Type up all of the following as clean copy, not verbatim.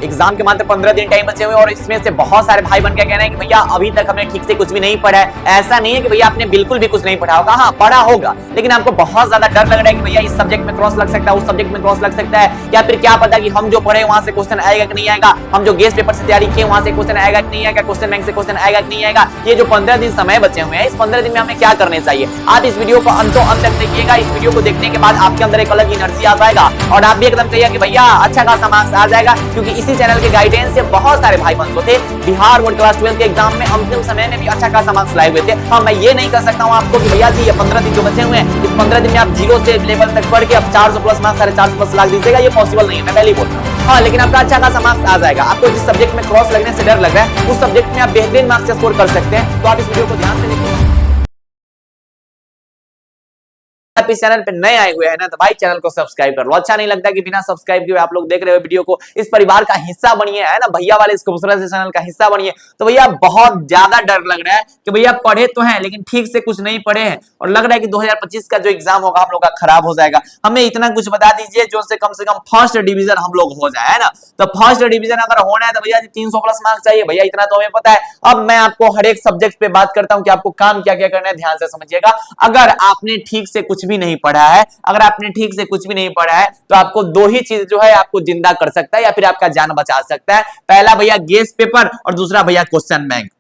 Exam के मात्र 15 दिन टाइम बचे हुए और इसमें से बहुत सारे भाई बन के कहना है कि भैया अभी तक हमने ठीक से कुछ भी नहीं पढ़ा है। ऐसा नहीं है कि भैया आपने बिल्कुल भी कुछ नहीं पढ़ा होगा, हाँ पढ़ा होगा, लेकिन आपको बहुत ज्यादा डर लग रहा है कि भैया इस सब्जेक्ट में क्रॉस लग सकता है, उस सब्जेक्ट में क्रॉस लग सकता है, या फिर क्या पता कि हम जो पढ़े वहां से क्वेश्चन आएगा कि नहीं आएगा, हम जो गेस्ट पेपर से तैयारी किए वहां से क्वेश्चन आएगा कि नहीं आएगा, क्वेश्चन बैंक से क्वेश्चन आएगा कि नहीं आएगा। ये जो 15 दिन समय बचे हुए हैं, इस 15 दिन में हमें क्या करने चाहिए, आप इस वीडियो को अंत तक देखिएगा। इस वीडियो को देखने के बाद आपके अंदर एक अलग एनर्जी आ जाएगा और आप भी एकदम कहिए कि भैया अच्छा खासा मार्क्स आ जाएगा, क्योंकि इसी चैनल के गाइडेंस से बहुत सारे भाई बंधु थे बिहार बोर्ड क्लास 12 के एग्जाम में अंतिम समय में भी अच्छा खासा मार्क्स लाए हुए थे। हाँ मैं ये नहीं कर सकता हूँ आपको कि भैया जी ये 15 दिन जो बचे हुए हैं, इस 15 दिन में आप 0 से लेवल तक पढ़ के अब 400 प्लस मार्क्स 450 प्लस ला दीजिएगा, ये पॉसिबल नहीं है, मैं पहले ही बोलता हूँ। हाँ लेकिन आपका अच्छा खासा मार्क्स आ जाएगा। आपको जिस सब्जेक्ट में क्रॉस लगने से डर लग रहा है, उस सब्जेक्ट में आप बेहतरीन मार्क्स स्कोर कर सकते हैं। तो आप इस वीडियो को ध्यान से देखिए। आप इस चैनल पे नए आए हुए हैं ना, तो भाई चैनल को सब्सक्राइब कर लो। अच्छा नहीं लगता कि बिना सब्सक्राइब किए आप लोग देख रहे हो वीडियो को, इस परिवार का हिस्सा बनिए, है ना, भैया वाले इस खूबसूरत से चैनल का हिस्सा बनिए। तो भैया बहुत ज्यादा डर लग रहा है कि भैया पढ़े तो हैं लेकिन ठीक से कुछ नहीं पढ़े हैं, और लग रहा है कि 2025 का जो एग्जाम होगा हम लोग का खराब हो जाएगा। हमें इतना कुछ बता दीजिए जो से कम फर्स्ट डिवीजन हम लोग हो जाए, है ना। तो फर्स्ट डिवीजन अगर होना है तो भैया 300 प्लस मार्क्स चाहिए, भैया इतना तो हमें पता है। अब मैं आपको हर एक सब्जेक्ट पे बात करता हूं कि आपको काम क्या क्या करना है, ध्यान से समझिएगा। अगर आपने ठीक से कुछ भी नहीं पढ़ा है, अगर आपने ठीक से कुछ भी नहीं पढ़ा है, तो आपको दो ही चीज जो है आपको जिंदा कर सकता है या फिर आपका जान बचा सकता है। पहला भैया गेस्ट पेपर और दूसरा भैया क्वेश्चन बैंक।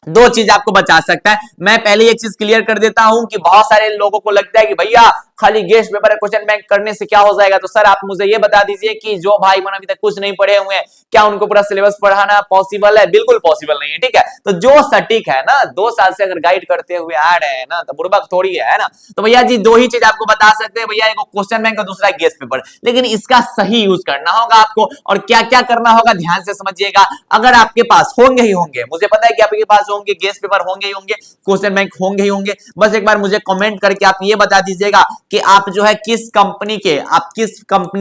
दो चीज आपको बचा सकता है। मैं पहले एक चीज क्लियर कर देता हूं कि बहुत सारे लोगों को लगता है कि भैया खाली गेस्ट पेपर और क्वेश्चन बैंक करने से क्या हो जाएगा। तो सर आप मुझे ये बता दीजिए कि जो भाई मन अभी तक कुछ नहीं पढ़े हुए हैं, क्या उनको पूरा सिलेबस पढ़ाना पॉसिबल है? बिल्कुल पॉसिबल नहीं है, ठीक है। तो जो सटीक है ना, 2 साल से अगर गाइड करते हुए आ रहे हैं ना, तो बुर्बक थोड़ी है ना। तो भैया जी दो ही चीज आपको बता सकते हैं भैया, एक क्वेश्चन बैंक और दूसरा गेस्ट पेपर, लेकिन इसका सही यूज करना होगा आपको। और क्या क्या करना होगा ध्यान से समझिएगा। अगर आपके पास होंगे ही होंगे, मुझे पता है कि आपके पास होंगे गेस्ट पेपर होंगे ही होंगे, क्वेश्चन बैंक होंगे ही होंगे, बस एक बार मुझे कमेंट करके आप ये बता दीजिएगा कि आप जो है किस कंपनी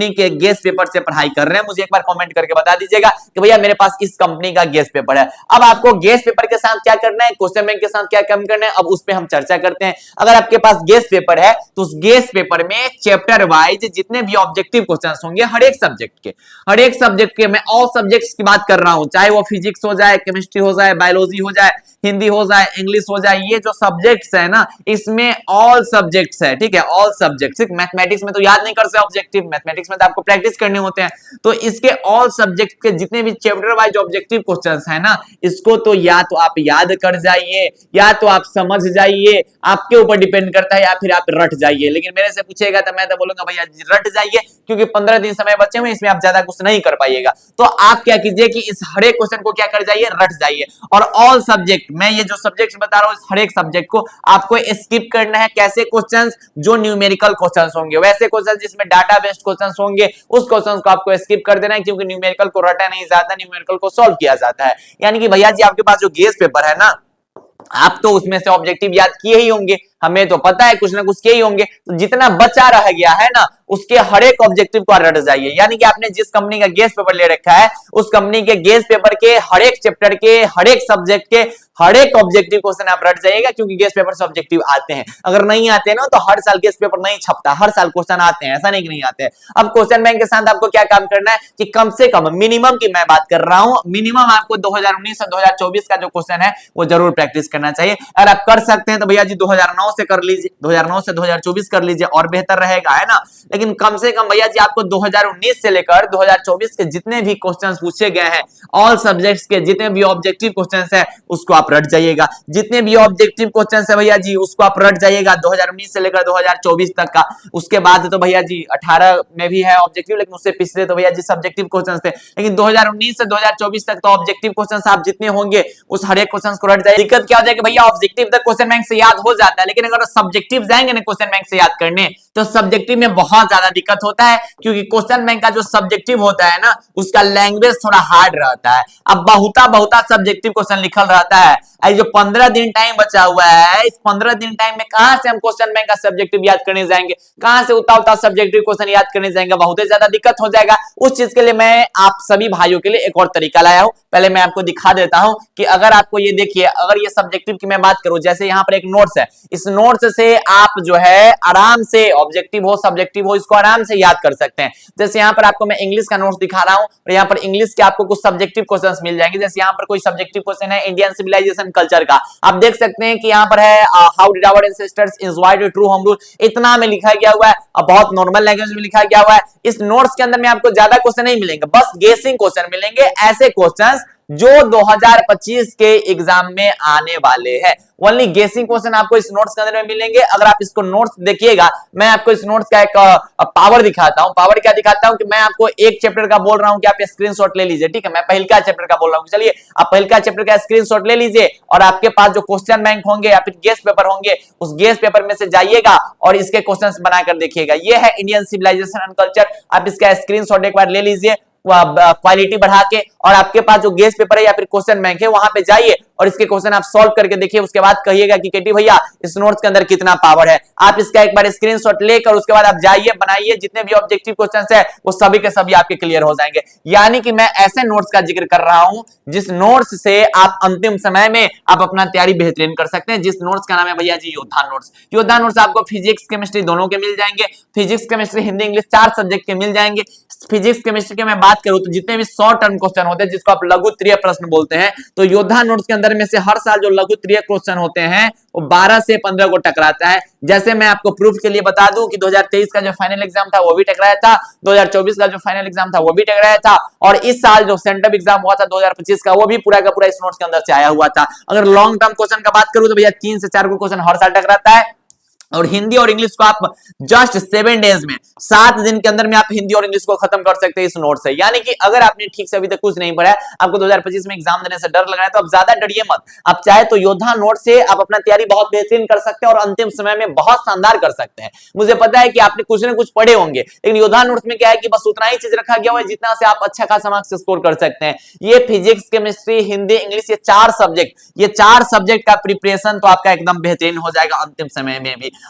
के गेस्ट पेपर से पढ़ाई कर रहे हैं। मुझे एक बार कमेंट करके बता दीजिएगा कि भैया मेरे पास इस कंपनी का गेस्ट पेपर है। अब आपको गेस्ट पेपर के साथ क्या करना है, क्वेश्चन बैंक के साथ क्या कम करना है, अब उस पे हम चर्चा करते हैं। अगर आपके पास गेस्ट पेपर है तो उस गेस्ट पेपर में चैप्टर वाइज जितने भी ऑब्जेक्टिव क्वेश्चंस होंगे हर एक सब्जेक्ट के मैं ऑल सब्जेक्ट्स की बात कर रहा हूं, चाहे वो फिजिक्स हो जाए, केमिस्ट्री हो जाए, बायोलॉजी हो जाए, हिंदी हो जाए, इंग्लिश हो जाए, ये जो सब्जेक्ट्स है ना इसमें ऑल सब्जेक्ट्स है, ठीक है, ऑल सब्जेक्ट्स। मैथमेटिक्स में तो याद नहीं कर सकते ऑब्जेक्टिव, मैथमेटिक्स में तो आपको प्रैक्टिस करने होते हैं। तो इसके ऑल सब्जेक्ट के जितने भी चैप्टर वाइज ऑब्जेक्टिव क्वेश्चंस है ना, इसको तो या तो आप याद कर जाइए या तो आप समझ जाइए, आपके ऊपर डिपेंड करता है, या फिर आप रट जाइए। लेकिन मेरे से पूछेगा तो मैं तो बोलूंगा भैया रट जाइए, क्योंकि 15 दिन समय बचे हुए, इसमें आप ज्यादा कुछ नहीं कर पाइएगा। तो आप क्या कीजिए कि इस हर एक क्वेश्चन को क्या कर जाइए, रट जाइए। और ऑल सब्जेक्ट, मैं ये जो सब्जेक्ट्स बता रहा हूं, इस हर एक सब्जेक्ट को आपको स्किप करना है। कैसे क्वेश्चंस? जो न्यूमेरिकल क्वेश्चंस होंगे, वैसे क्वेश्चंस जिसमें डाटा बेस्ड क्वेश्चंस होंगे, उस क्वेश्चंस को आपको स्किप कर देना है, क्योंकि न्यूमेरिकल को रटा नहीं जाता, न्यूमेरिकल को सॉल्व किया जाता है। यानी कि भैया जी आपके पास जो गेस्ट पेपर है ना, आप तो उसमें से ऑब्जेक्टिव याद किए ही होंगे, हमें तो पता है कुछ ना कुछ किए ही होंगे। तो जितना बचा रह गया है ना, उसके हर एक ऑब्जेक्टिव को रट जाइए। यानी कि आपने जिस कंपनी का गेस्ट पेपर ले रखा है, उस कंपनी के गेस्ट पेपर के हर एक चैप्टर के हर एक सब्जेक्ट के हर एक ऑब्जेक्टिव क्वेश्चन आप रट जाइएगा, क्योंकि गेस्ट पेपर से ऑब्जेक्टिव आते हैं। अगर नहीं आते हैं ना, तो हर साल गेस्ट पेपर नहीं छपता, हर साल क्वेश्चन आते हैं, ऐसा नहीं कि नहीं आते हैं। अब क्वेश्चन बैंक के साथ आपको क्या काम करना है कि कम से कम मिनिमम की मैं बात कर रहा हूं, मिनिमम आपको 2019 से 2024 का जो क्वेश्चन है वो जरूर प्रैक्टिस करना चाहिए। अगर आप कर सकते हैं तो भैया जी 2009 से कर लीजिए, 2009 से 2024 कर लीजिए, और बेहतर रहेगा, है ना। लेकिन कम से कम भैया जी आपको 2019 से लेकर 2024 के जितने भी क्वेश्चंस पूछे गए हैं, ऑल सब्जेक्ट्स के जितने भी ऑब्जेक्टिव क्वेश्चंस है, उसको आप रट जाइएगा। जितने भी ऑब्जेक्टिव क्वेश्चंस है भैया जी, उसको आप रट जाइएगा 2019 से लेकर 2024 तक का। उसके बाद तो भैया जी 18 में भी है ऑब्जेक्टिव, लेकिन उससे पिछले तो भैया जी सब्जेक्टिव क्वेश्चंस थे। लेकिन 2019 से 2024 तक तो ऑब्जेक्टिव क्वेश्चंस आप जितने होंगे उस हर एक क्वेश्चंस को रट जाइए। दिक्कत क्या हो जाएगी भैया, ऑब्जेक्टिव तक क्वेश्चन बैंक से याद हो जाता है, लेकिन अगर सब्जेक्टिव जाएंगे ना क्वेश्चन बैंक से याद करने, तो सब्जेक्टिव में बहुत ज्यादा दिक्कत होता है, क्योंकि क्वेश्चन बैंक का जो सब्जेक्टिव होता है ना, उसका लैंग्वेज थोड़ा हार्ड रहता है। अब बहुता सब्जेक्टिव क्वेश्चन लिखल रहता है। जो 15 दिन टाइम बचा हुआ है, इस 15 दिन टाइम में कहां से हम क्वेश्चन बैंक का सब्जेक्टिव याद करने जाएंगे, कहां से उतना सब्जेक्टिव क्वेश्चन याद करने जाएंगे, बहुत ही ज्यादा दिक्कत हो जाएगा। उस चीज के लिए मैं आप सभी भाइयों के लिए एक और तरीका लाया हूं। पहले मैं आपको दिखा देता हूं कि अगर आपको ये देखिए, अगर ये सब्जेक्टिव की मैं बात करूं, जैसे यहां पर एक नोट्स है, इस नोट्स से आप जो है आराम से ऑब्जेक्टिव हो सब्जेक्टिव हो, इसको आराम से याद कर सकते हैं। जैसे यहाँ पर आपको मैं इंग्लिश का नोट्स दिखा रहा हूँ और यहाँ पर इंग्लिश के आपको कुछ सब्जेक्टिव क्वेश्चंस मिल जाएंगे। जैसे यहाँ पर कोई सब्जेक्टिव क्वेश्चन है इंडियन सिविलाइजेशन कल्चर का, आप देख सकते हैं कि यहाँ पर है how did our ancestors enjoyed true home rule, इतना में लिखा गया हुआ है और बहुत नॉर्मल लैंग्वेज में लिखा गया हुआ है। इस नोट्स के अंदर में आपको ज्यादा क्वेश्चन नहीं मिलेंगे, बस गेसिंग क्वेश्चन मिलेंगे, ऐसे क्वेश्चंस जो 2025 के एग्जाम में आने वाले हैं। ओनली गेसिंग क्वेश्चन आपको इस नोट्स के अंदर में मिलेंगे। अगर आप इसको नोट्स देखिएगा, मैं आपको इस नोट्स का एक पावर दिखाता हूं। पावर क्या दिखाता हूं कि मैं आपको एक चैप्टर का बोल रहा हूं कि आप स्क्रीनशॉट ले लीजिए, ठीक है। मैं पहलका चैप्टर का बोल रहा हूं, चलिए आप पहलका चैप्टर का स्क्रीनशॉट ले लीजिए और आपके पास जो क्वेश्चन बैंक होंगे या फिर गेस्ट पेपर होंगे, उस गेस्ट पेपर में से जाइएगा और इसके क्वेश्चंस बनाकर देखिएगा। ये है इंडियन सिविलाइजेशन एंड कल्चर, आप इसका स्क्रीनशॉट एक बार ले लीजिए क्वालिटी बढ़ा के, और आपके पास जो गेस्ट पेपर है या फिर क्वेश्चन बैंक है वहां पे जाइए और इसके क्वेश्चन आप सॉल्व करके देखिए। उसके बाद कहिएगा कि केटी भैया इस नोट्स के अंदर कितना पावर है। आप इसका एक बार स्क्रीनशॉट लेकर उसके बाद आप जाइए बनाइए, जितने भी ऑब्जेक्टिव क्वेश्चंस है वो सभी के सभी आपके क्लियर हो जाएंगे। यानी कि मैं ऐसे नोट्स का जिक्र कर रहा हूं जिस नोट्स से आप अंतिम समय में आप अपना तैयारी बेहतरीन कर सकते हैं। जिस नोट्स का नाम है भैया जी योद्धा नोट्स। योद्धा नोट्स आपको फिजिक्स केमिस्ट्री दोनों के मिल जाएंगे, physics chemistry Hindi English 4 subject के मिल जाएंगे। फिजिक्स केमिस्ट्री के मैं बात करूं तो जितने भी शॉर्ट टर्म क्वेश्चन होते हैं जिसको आप लघु त्रिय प्रश्न बोलते हैं, तो योद्धा नोट्स के अंदर में से हर साल जो लघु त्रिय क्वेश्चन होते हैं वो 12 से 15 को टकराता है। जैसे मैं आपको प्रूफ के लिए बता दूं कि 2023 का जो फाइनल एग्जाम था वो भी टकराया था, 2024 का जो फाइनल एग्जाम था वो भी टकराया था, और इस साल जो सेंटअप एग्जाम हुआ था 2025 का वो भी पूरा का पूरा इस नोट्स के अंदर से आया हुआ था। अगर लॉन्ग टर्म क्वेश्चन का बात करूं तो भैया 3 से 4 को क्वेश्चन हर साल टकराता है। और हिंदी और इंग्लिश को आप जस्ट 7 डेज में 7 दिन के अंदर में आप हिंदी और इंग्लिश को खत्म कर सकते हैं इस नोट से। यानी कि अगर आपने ठीक से अभी तक कुछ नहीं पढ़ा है, आपको 2025 में एग्जाम देने से डर लग रहा है, तो आप ज्यादा डरिए मत। आप चाहे तो योद्धा नोट से आप अपना तैयारी बहुत बेहतरीन कर सकते हैं और अंतिम समय में बहुत शानदार कर सकते हैं। मुझे पता है कि आपने कुछ ना कुछ पढ़े होंगे, लेकिन योद्धा नोट्स में क्या है कि बस उतना ही चीज रखा गया हुआ है जितना से आप अच्छा खासा मार्क्स स्कोर कर सकते हैं। ये फिजिक्स केमिस्ट्री हिंदी इंग्लिश ये 4 सब्जेक्ट का प्रिपरेशन तो आपका एकदम बेहतरीन हो जाएगा।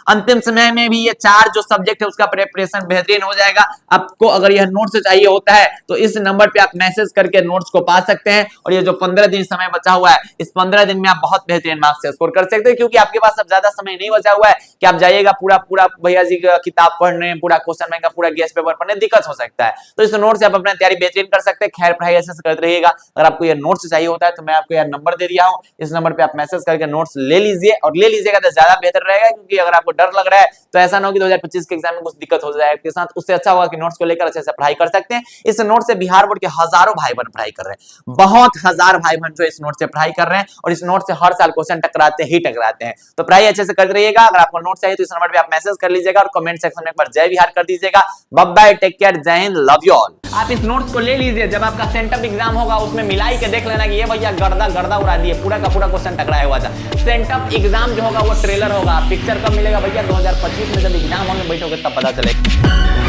अंतिम समय में भी ये 4 जो सब्जेक्ट है उसका प्रिपरेशन बेहतरीन हो जाएगा। आपको अगर यह नोट्स चाहिए होता है तो इस नंबर पे आप मैसेज करके नोट्स को पा सकते हैं, और ये जो 15 दिन समय बचा हुआ है इस 15 दिन में आप बहुत बेहतरीन मार्क्स स्कोर कर सकते हैं, क्योंकि आपके पास अब ज्यादा समय नहीं बचा हुआ है कि आप जाइएगा पूरा भैया जी का किताब पढ़ने, पूरा क्वेश्चन बैंक का पूरा गेस्ट पेपर पढ़ने, दिक्कत हो सकता है। तो इस नोट से आप अपना तैयारी बेहतरीन कर सकते हैं। खैर पढ़ाई ऐसे करते रहिएगा। अगर आपको यह नोट्स चाहिए होता है तो मैं आपको यह नंबर दे दिया हूं, इस नंबर पे आप मैसेज करके नोट्स ले लीजिए, और ले लीजिएगा तो ज्यादा बेहतर रहेगा, क्योंकि अगर आपको डर लग रहा है तो ऐसा ना हो कि 2025 के एग्जाम में कुछ दिक्कत हो जाए आपके साथ। उससे अच्छा होगा कि नोट्स को लेकर अच्छे से पढ़ाई कर सकते हैं। इस नोट से बिहार बोर्ड के हजारों भाई बहन पढ़ाई कर रहे हैं, बहुत हजार भाई बहन जो इस नोट से पढ़ाई कर रहे हैं, और इस नोट से हर साल क्वेश्चन टकराते हैं। तो पढ़ाई अच्छे से करते रहिएगा। अगर आपको नोट चाहिए तो इस नंबर पे आप मैसेज कर लीजिएगा और कमेंट सेक्शन में एक बार जय बिहार कर दीजिएगा। बाय बाय, टेक केयर, जय हिंद, लव यू ऑल। आप इस नोट्स को ले लीजिए, जब आपका सेंटअप एग्जाम होगा उसमें मिलाई के देख लेना कि ये भैया गर्दा उड़ा दिए, पूरा का पूरा क्वेश्चन टकराया हुआ था। सेंटअप एग्जाम जो होगा वो ट्रेलर होगा, पिक्चर कब मिलेगा भैया 2025 में, जब एग्जाम होने बैठोगे तब पता चलेगा।